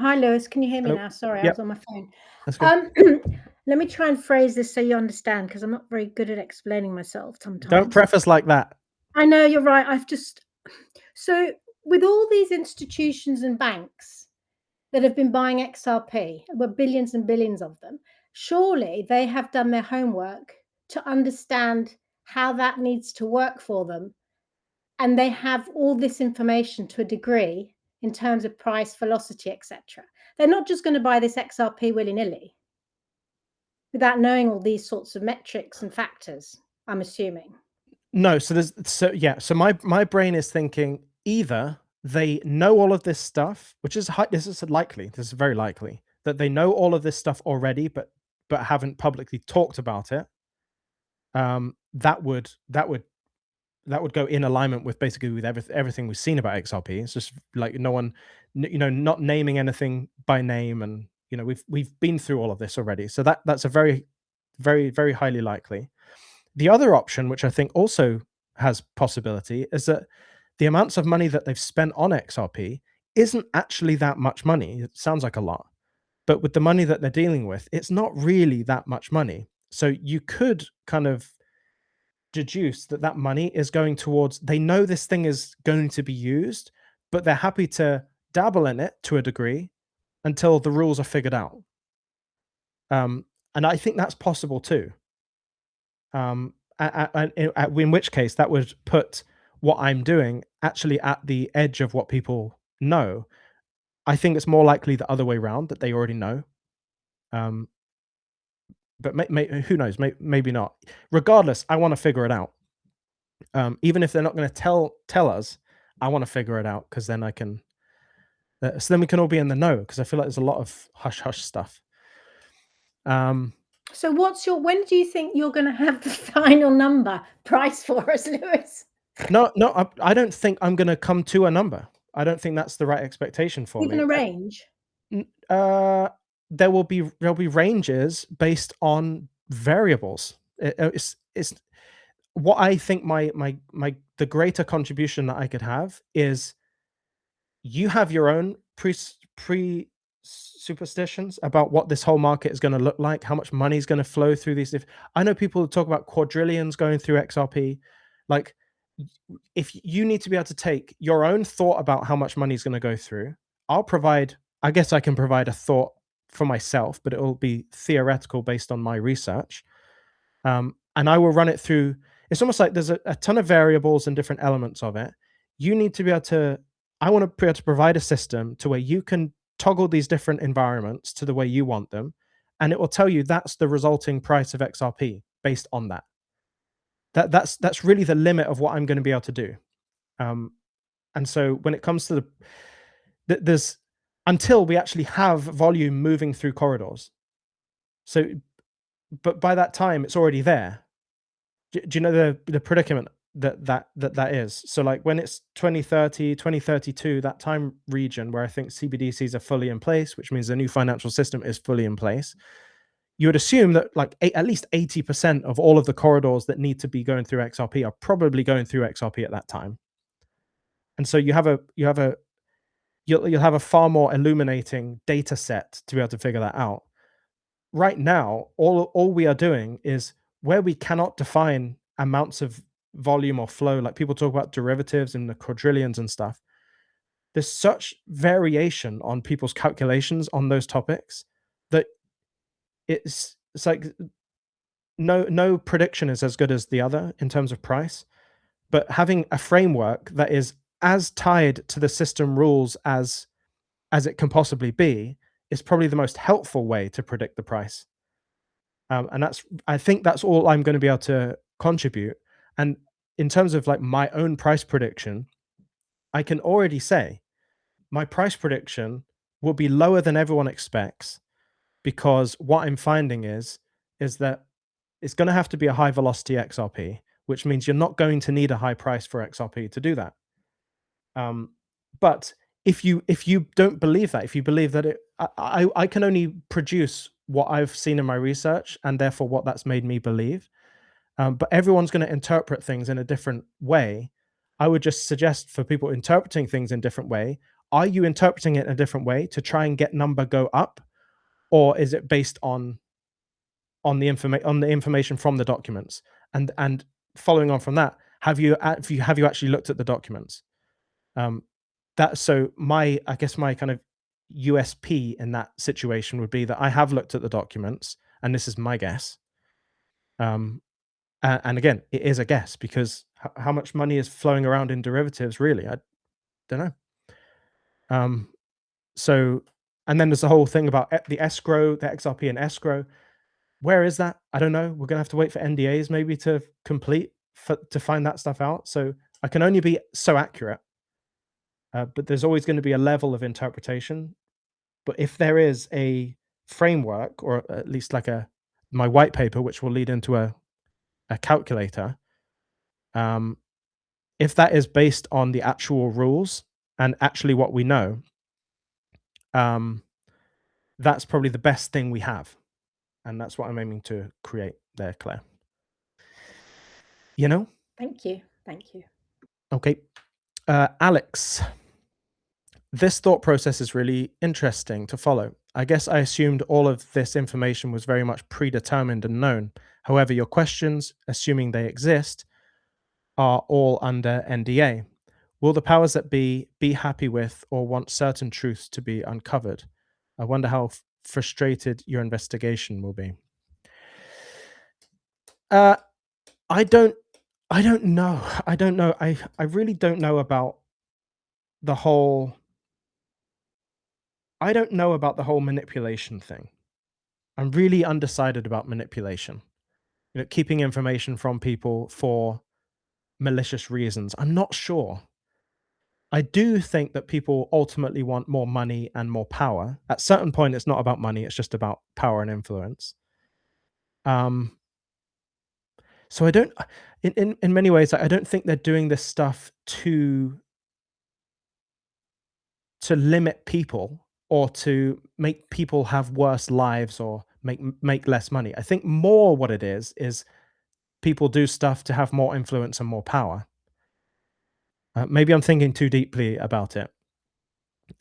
Hi, Lewis. Can you hear me Hello. now? Sorry, I Yep, was on my phone. that's good. Let me try and phrase this so you understand, because I'm not very good at explaining myself sometimes. Don't preface like that. I know you're right. So with all these institutions and banks that have been buying XRP, were billions and billions of them, surely they have done their homework to understand how that needs to work for them. And they have all this information to a degree in terms of price, velocity, etc. They're not just going to buy this XRP willy-nilly without knowing all these sorts of metrics and factors, I'm assuming. No, so my brain is thinking either they know all of this stuff, which is this is very likely that they know all of this stuff already, but haven't publicly talked about it. That would go in alignment with basically with everything we've seen about XRP. It's just like no one, not naming anything by name, and we've been through all of this already. So that's a very, very, very highly likely. The other option, which I think also has possibility, is that the amounts of money that they've spent on XRP isn't actually that much money. It sounds like a lot, but with the money that they're dealing with, it's not really that much money. So you could kind of deduce that money is going towards, they know this thing is going to be used, but they're happy to dabble in it to a degree until the rules are figured out. And I think that's possible too. In which case that would put what I'm doing actually at the edge of what people know. I think it's more likely the other way around, that they already know. But who knows? Maybe not. Regardless, I want to figure it out. Even if they're not going to tell us, I want to figure it out, because then I can. So then we can all be in the know, because I feel like there's a lot of hush hush stuff. So when do you think you're going to have the final number price for us, Lewis? No, I don't think I'm going to come to a number. I don't think that's the right expectation for Even me. a range? There'll be ranges based on variables. It's what I think the greater contribution that I could have is, you have your own pre superstitions about what this whole market is going to look like, how much money is going to flow through these. I know people talk about quadrillions going through XRP. Like, if you need to be able to take your own thought about how much money is going to go through, I guess I can provide a thought for myself, but it will be theoretical based on my research. And I will run it through. It's almost like there's a ton of variables and different elements of it. You need to be able to, I want to be able to provide a system to where you can toggle these different environments to the way you want them, and it will tell you that's the resulting price of XRP based on that. That's really the limit of what I'm going to be able to do. And so when it comes to there's, until we actually have volume moving through corridors. So, but by that time it's already there. Do you know the predicament that is? So like when it's 2030, 2032, that time region where I think CBDCs are fully in place, which means the new financial system is fully in place, you would assume that like at least 80% of all of the corridors that need to be going through XRP are probably going through XRP at that time. And so you'll have a far more illuminating data set to be able to figure that out. Right now, all we are doing is, where we cannot define amounts of volume or flow, like people talk about derivatives and the quadrillions and stuff, there's such variation on people's calculations on those topics that it's like no prediction is as good as the other in terms of price. But having a framework that is as tied to the system rules as it can possibly be is probably the most helpful way to predict the price. And I think that's all I'm going to be able to contribute. And in terms of like my own price prediction, I can already say my price prediction will be lower than everyone expects, because what I'm finding is that it's going to have to be a high velocity XRP, which means you're not going to need a high price for XRP to do that. But if you don't believe that, if you believe that I can only produce what I've seen in my research, and therefore what that's made me believe. But everyone's going to interpret things in a different way. I would just suggest for people interpreting things in a different way, are you interpreting it in a different way to try and get number go up, or is it based on the information from the documents? And following on from that, have you actually looked at the documents? I guess my kind of USP in that situation would be that I have looked at the documents, and this is my guess. And again, it is a guess because how much money is flowing around in derivatives, really? I don't know. So, and then there's the whole thing about the escrow, the XRP and escrow. Where is that? I don't know. We're gonna have to wait for NDAs maybe to complete to find that stuff out. So I can only be so accurate. But there's always going to be a level of interpretation. But if there is a framework, or at least like my white paper, which will lead into a calculator, if that is based on the actual rules and actually what we know, that's probably the best thing we have. And that's what I'm aiming to create there, Claire. You know? Thank you. Thank you. Okay. Alex, this thought process is really interesting to follow. I guess I assumed all of this information was very much predetermined and known. However, your questions, assuming they exist, are all under NDA. Will the powers that be happy with or want certain truths to be uncovered? I wonder how frustrated your investigation will be. I don't know. I don't know. I really don't know about the whole. I don't know about the whole manipulation thing. I'm really undecided about manipulation. You know, keeping information from people for malicious reasons. I'm not sure. I do think that people ultimately want more money and more power. At a certain point, it's not about money, it's just about power and influence. So I don't, in many ways, I don't think they're doing this stuff to limit people or to make people have worse lives or make less money. I think more what it is people do stuff to have more influence and more power. Maybe I'm thinking too deeply about it.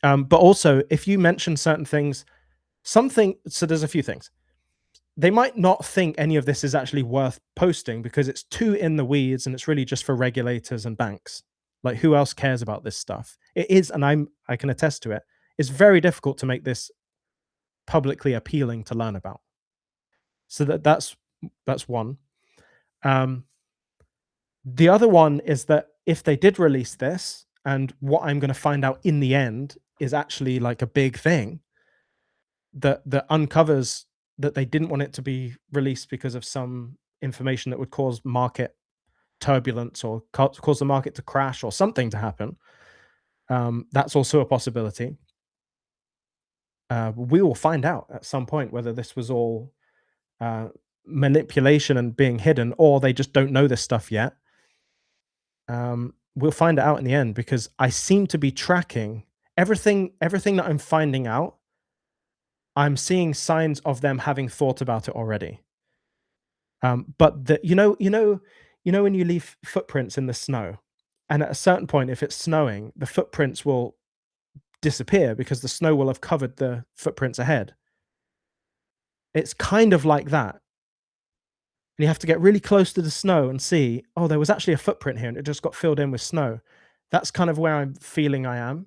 But also, if you mention certain things, so there's a few things. They might not think any of this is actually worth posting because it's too in the weeds and it's really just for regulators and banks. Like, who else cares about this stuff? It is, and I can attest to it. It's very difficult to make this publicly appealing to learn about. So that's one. The other one is that if they did release this, and what I'm going to find out in the end is actually like a big thing that uncovers that they didn't want it to be released because of some information that would cause market turbulence or cause the market to crash or something to happen. That's also a possibility. We will find out at some point whether this was all manipulation and being hidden, or they just don't know this stuff yet. We'll find it out in the end because I seem to be tracking everything that I'm finding out. I'm seeing signs of them having thought about it already. But you know when you leave footprints in the snow, and at a certain point, if it's snowing, the footprints will disappear because the snow will have covered the footprints ahead. It's kind of like that. And you have to get really close to the snow and see, oh, there was actually a footprint here and it just got filled in with snow. That's kind of where I'm feeling I am.